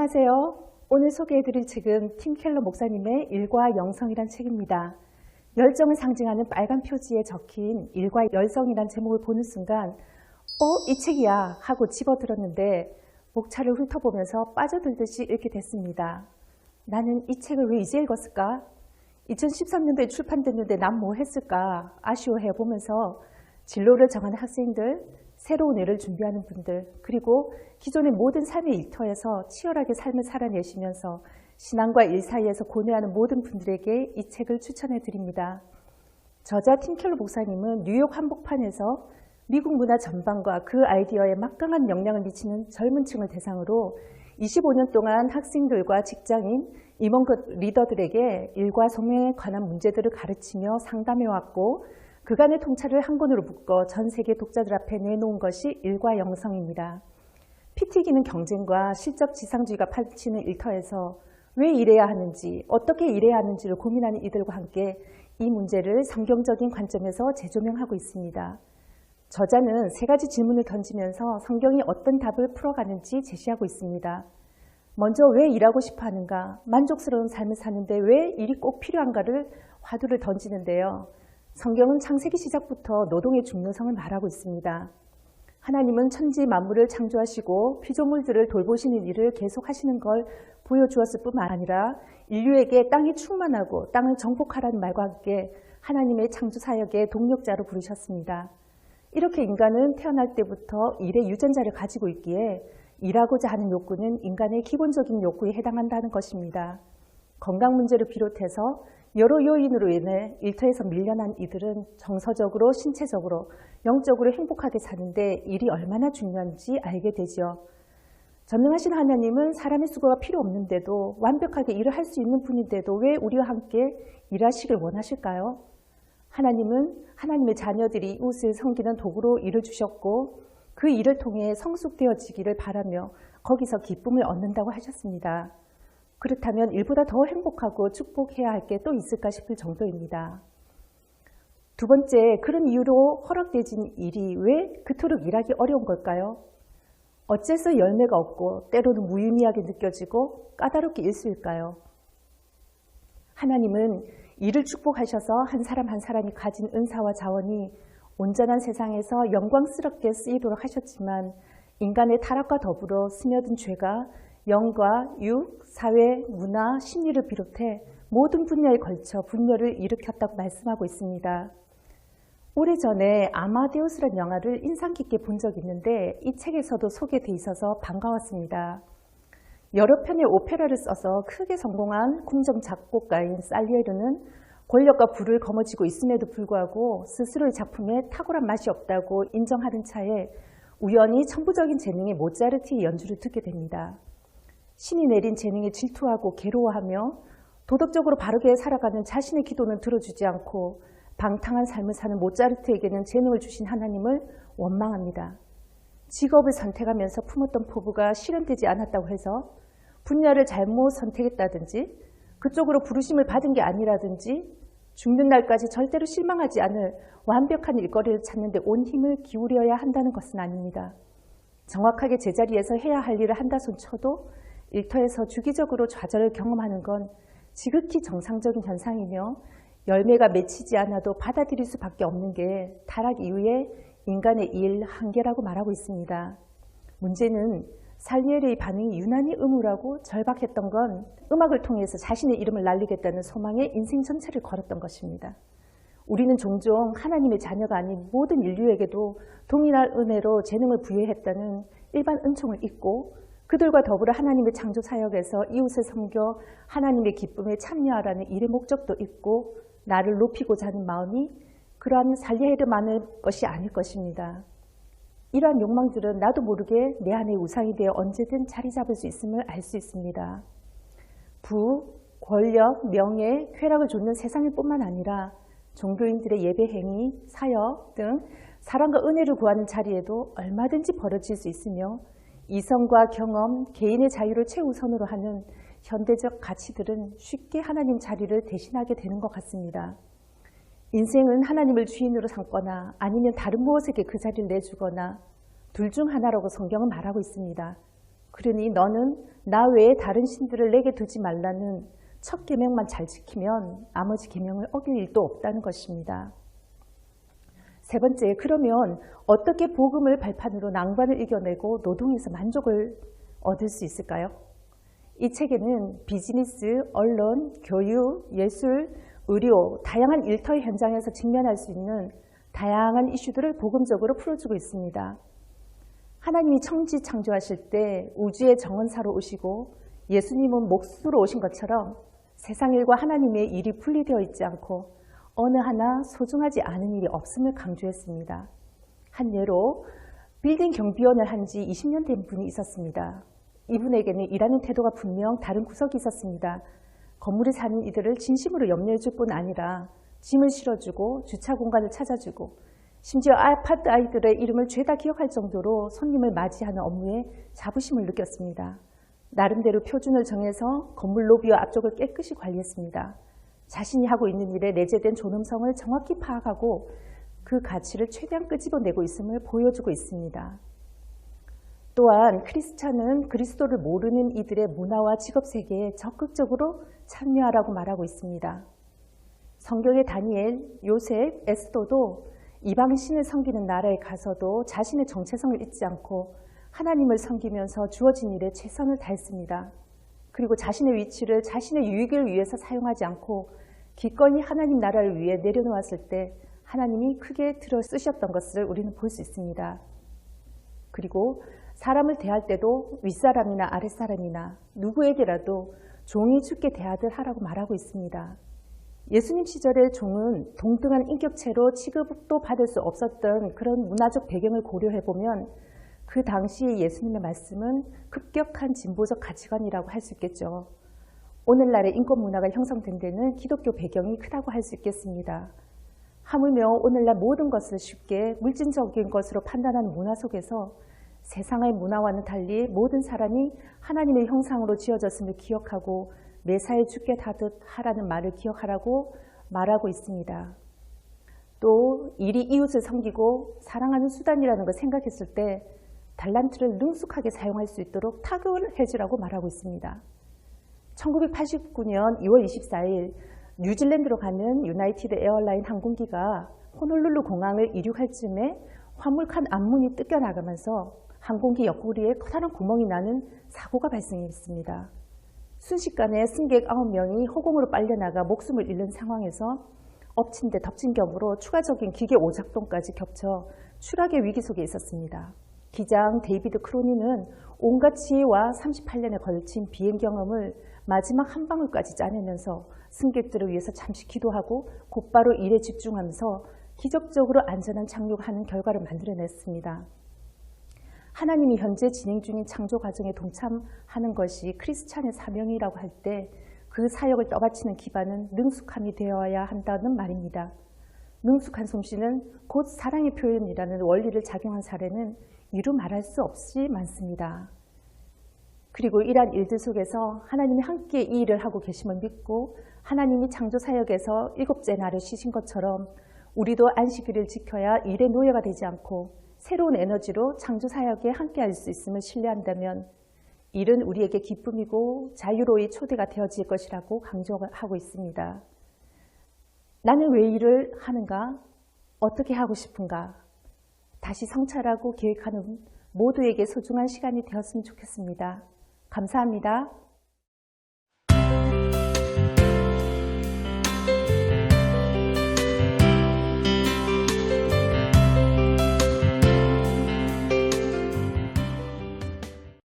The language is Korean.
안녕하세요. 오늘 소개해드릴 책은 팀 켈러 목사님의 일과 영성이란 책입니다. 열정을 상징하는 빨간 표지에 적힌 일과 열성이란 제목을 보는 순간 이 책이야 하고 집어들었는데 목차를 훑어보면서 빠져들듯이 읽게 됐습니다. 나는 이 책을 왜 이제 읽었을까? 2013년도에 출판됐는데 난 뭐 했을까? 아쉬워해보면서 진로를 정하는 학생들, 새로운 애를 준비하는 분들, 그리고 기존의 모든 삶의 일터에서 치열하게 삶을 살아내시면서 신앙과 일 사이에서 고뇌하는 모든 분들에게 이 책을 추천해 드립니다. 저자 팀 켈러 목사님은 뉴욕 한복판에서 미국 문화 전반과 그 아이디어에 막강한 영향을 미치는 젊은 층을 대상으로 25년 동안 학생들과 직장인, 임원 리더들에게 일과 성명에 관한 문제들을 가르치며 상담해왔고 그간의 통찰을 한 권으로 묶어 전 세계 독자들 앞에 내놓은 것이 일과 영성입니다. 피 튀기는 경쟁과 실적 지상주의가 파치는 일터에서 왜 일해야 하는지, 어떻게 일해야 하는지를 고민하는 이들과 함께 이 문제를 성경적인 관점에서 재조명하고 있습니다. 저자는 세 가지 질문을 던지면서 성경이 어떤 답을 풀어가는지 제시하고 있습니다. 먼저 왜 일하고 싶어 하는가, 만족스러운 삶을 사는데 왜 일이 꼭 필요한가를 화두를 던지는데요. 성경은 창세기 시작부터 노동의 중요성을 말하고 있습니다. 하나님은 천지 만물을 창조하시고 피조물들을 돌보시는 일을 계속하시는 걸 보여주었을 뿐만 아니라 인류에게 땅이 충만하고 땅을 정복하라는 말과 함께 하나님의 창조 사역의 동력자로 부르셨습니다. 이렇게 인간은 태어날 때부터 일의 유전자를 가지고 있기에 일하고자 하는 욕구는 인간의 기본적인 욕구에 해당한다는 것입니다. 건강 문제를 비롯해서 여러 요인으로 인해 일터에서 밀려난 이들은 정서적으로, 신체적으로, 영적으로 행복하게 사는데 일이 얼마나 중요한지 알게 되죠. 전능하신 하나님은 사람의 수고가 필요 없는데도 완벽하게 일을 할 수 있는 분인데도 왜 우리와 함께 일하시길 원하실까요? 하나님은 하나님의 자녀들이 이웃을 섬기는 도구로 일을 주셨고 그 일을 통해 성숙되어지기를 바라며 거기서 기쁨을 얻는다고 하셨습니다. 그렇다면 일보다 더 행복하고 축복해야 할 게 또 있을까 싶을 정도입니다. 두 번째, 그런 이유로 허락되진 일이 왜 그토록 일하기 어려운 걸까요? 어째서 열매가 없고 때로는 무의미하게 느껴지고 까다롭게 일수일까요? 하나님은 일을 축복하셔서 한 사람 한 사람이 가진 은사와 자원이 온전한 세상에서 영광스럽게 쓰이도록 하셨지만 인간의 타락과 더불어 스며든 죄가 영과 육, 사회, 문화, 심리를 비롯해 모든 분야에 걸쳐 분열을 일으켰다고 말씀하고 있습니다. 오래전에 아마데우스라는 영화를 인상 깊게 본 적이 있는데 이 책에서도 소개돼 있어서 반가웠습니다. 여러 편의 오페라를 써서 크게 성공한 궁정 작곡가인 살리에르는 권력과 부를 거머쥐고 있음에도 불구하고 스스로의 작품에 탁월한 맛이 없다고 인정하는 차에 우연히 천부적인 재능의 모차르트의 연주를 듣게 됩니다. 신이 내린 재능에 질투하고 괴로워하며 도덕적으로 바르게 살아가는 자신의 기도는 들어주지 않고 방탕한 삶을 사는 모차르트에게는 재능을 주신 하나님을 원망합니다. 직업을 선택하면서 품었던 포부가 실현되지 않았다고 해서 분야를 잘못 선택했다든지 그쪽으로 부르심을 받은 게 아니라든지 죽는 날까지 절대로 실망하지 않을 완벽한 일거리를 찾는 데 온 힘을 기울여야 한다는 것은 아닙니다. 정확하게 제자리에서 해야 할 일을 한다손 쳐도 일터에서 주기적으로 좌절을 경험하는 건 지극히 정상적인 현상이며 열매가 맺히지 않아도 받아들일 수밖에 없는 게 타락 이후의 인간의 일 한계라고 말하고 있습니다. 문제는 살리에르의 반응이 유난히 음울하고 절박했던 건 음악을 통해서 자신의 이름을 날리겠다는 소망에 인생 전체를 걸었던 것입니다. 우리는 종종 하나님의 자녀가 아닌 모든 인류에게도 동일한 은혜로 재능을 부여했다는 일반 은총을 잊고 그들과 더불어 하나님의 창조 사역에서 이웃을 섬겨 하나님의 기쁨에 참여하라는 일의 목적도 있고 나를 높이고자 하는 마음이 그러한 살리에르만의 것이 아닐 것입니다. 이러한 욕망들은 나도 모르게 내 안의 우상이 되어 언제든 자리 잡을 수 있음을 알 수 있습니다. 부, 권력, 명예, 쾌락을 좇는 세상일 뿐만 아니라 종교인들의 예배 행위, 사역 등 사랑과 은혜를 구하는 자리에도 얼마든지 벌어질 수 있으며 이성과 경험, 개인의 자유를 최우선으로 하는 현대적 가치들은 쉽게 하나님 자리를 대신하게 되는 것 같습니다. 인생은 하나님을 주인으로 삼거나 아니면 다른 무엇에게 그 자리를 내주거나 둘 중 하나라고 성경은 말하고 있습니다. 그러니 너는 나 외에 다른 신들을 내게 두지 말라는 첫 계명만 잘 지키면 나머지 계명을 어길 일도 없다는 것입니다. 세 번째, 그러면 어떻게 복음을 발판으로 난관을 이겨내고 노동에서 만족을 얻을 수 있을까요? 이 책에는 비즈니스, 언론, 교육, 예술, 의료, 다양한 일터의 현장에서 직면할 수 있는 다양한 이슈들을 복음적으로 풀어주고 있습니다. 하나님이 천지 창조하실 때 우주의 정원사로 오시고 예수님은 목수로 오신 것처럼 세상 일과 하나님의 일이 분리되어 있지 않고 어느 하나 소중하지 않은 일이 없음을 강조했습니다. 한 예로 빌딩 경비원을 한 지 20년 된 분이 있었습니다. 이분에게는 일하는 태도가 분명 다른 구석이 있었습니다. 건물에 사는 이들을 진심으로 염려해 줄 뿐 아니라 짐을 실어주고 주차 공간을 찾아주고 심지어 아파트 아이들의 이름을 죄다 기억할 정도로 손님을 맞이하는 업무에 자부심을 느꼈습니다. 나름대로 표준을 정해서 건물 로비와 앞쪽을 깨끗이 관리했습니다. 자신이 하고 있는 일에 내재된 존엄성을 정확히 파악하고 그 가치를 최대한 끄집어내고 있음을 보여주고 있습니다. 또한 크리스찬은 그리스도를 모르는 이들의 문화와 직업 세계에 적극적으로 참여하라고 말하고 있습니다. 성경의 다니엘, 요셉, 에스더도 이방신을 섬기는 나라에 가서도 자신의 정체성을 잊지 않고 하나님을 섬기면서 주어진 일에 최선을 다했습니다. 그리고 자신의 위치를 자신의 유익을 위해서 사용하지 않고 기꺼이 하나님 나라를 위해 내려놓았을 때 하나님이 크게 들어 쓰셨던 것을 우리는 볼 수 있습니다. 그리고 사람을 대할 때도 윗사람이나 아랫사람이나 누구에게라도 종이 죽게 대하듯 하라고 말하고 있습니다. 예수님 시절의 종은 동등한 인격체로 취급도 받을 수 없었던 그런 문화적 배경을 고려해보면 그 당시 예수님의 말씀은 급격한 진보적 가치관이라고 할 수 있겠죠. 오늘날의 인권 문화가 형성된 데는 기독교 배경이 크다고 할 수 있겠습니다. 하물며 오늘날 모든 것을 쉽게 물질적인 것으로 판단하는 문화 속에서 세상의 문화와는 달리 모든 사람이 하나님의 형상으로 지어졌음을 기억하고 매사에 죽게 하듯 하라는 말을 기억하라고 말하고 있습니다. 또 일이 이웃을 섬기고 사랑하는 수단이라는 걸 생각했을 때 달란트를 능숙하게 사용할 수 있도록 탁월을 해주라고 말하고 있습니다. 1989년 2월 24일 뉴질랜드로 가는 유나이티드 에어라인 항공기가 호놀룰루 공항을 이륙할 즈음에 화물칸 앞문이 뜯겨나가면서 항공기 옆구리에 커다란 구멍이 나는 사고가 발생했습니다. 순식간에 승객 9명이 허공으로 빨려나가 목숨을 잃는 상황에서 엎친 데 덮친 격으로 추가적인 기계 오작동까지 겹쳐 추락의 위기 속에 있었습니다. 기장 데이비드 크로니는 온갖 지혜와 38년에 걸친 비행 경험을 마지막 한 방울까지 짜내면서 승객들을 위해서 잠시 기도하고 곧바로 일에 집중하면서 기적적으로 안전한 착륙하는 결과를 만들어냈습니다. 하나님이 현재 진행 중인 창조 과정에 동참하는 것이 크리스찬의 사명이라고 할 때 그 사역을 떠받치는 기반은 능숙함이 되어야 한다는 말입니다. 능숙한 솜씨는 곧 사랑의 표현이라는 원리를 작용한 사례는 이루 말할 수 없이 많습니다. 그리고 이러한 일들 속에서 하나님이 함께 이 일을 하고 계심을 믿고 하나님이 창조 사역에서 7째 날을 쉬신 것처럼 우리도 안식일을 지켜야 일의 노예가 되지 않고 새로운 에너지로 창조 사역에 함께할 수 있음을 신뢰한다면 일은 우리에게 기쁨이고 자유로의 초대가 되어질 것이라고 강조하고 있습니다. 나는 왜 일을 하는가? 어떻게 하고 싶은가? 다시 성찰하고 계획하는 모두에게 소중한 시간이 되었으면 좋겠습니다. 감사합니다.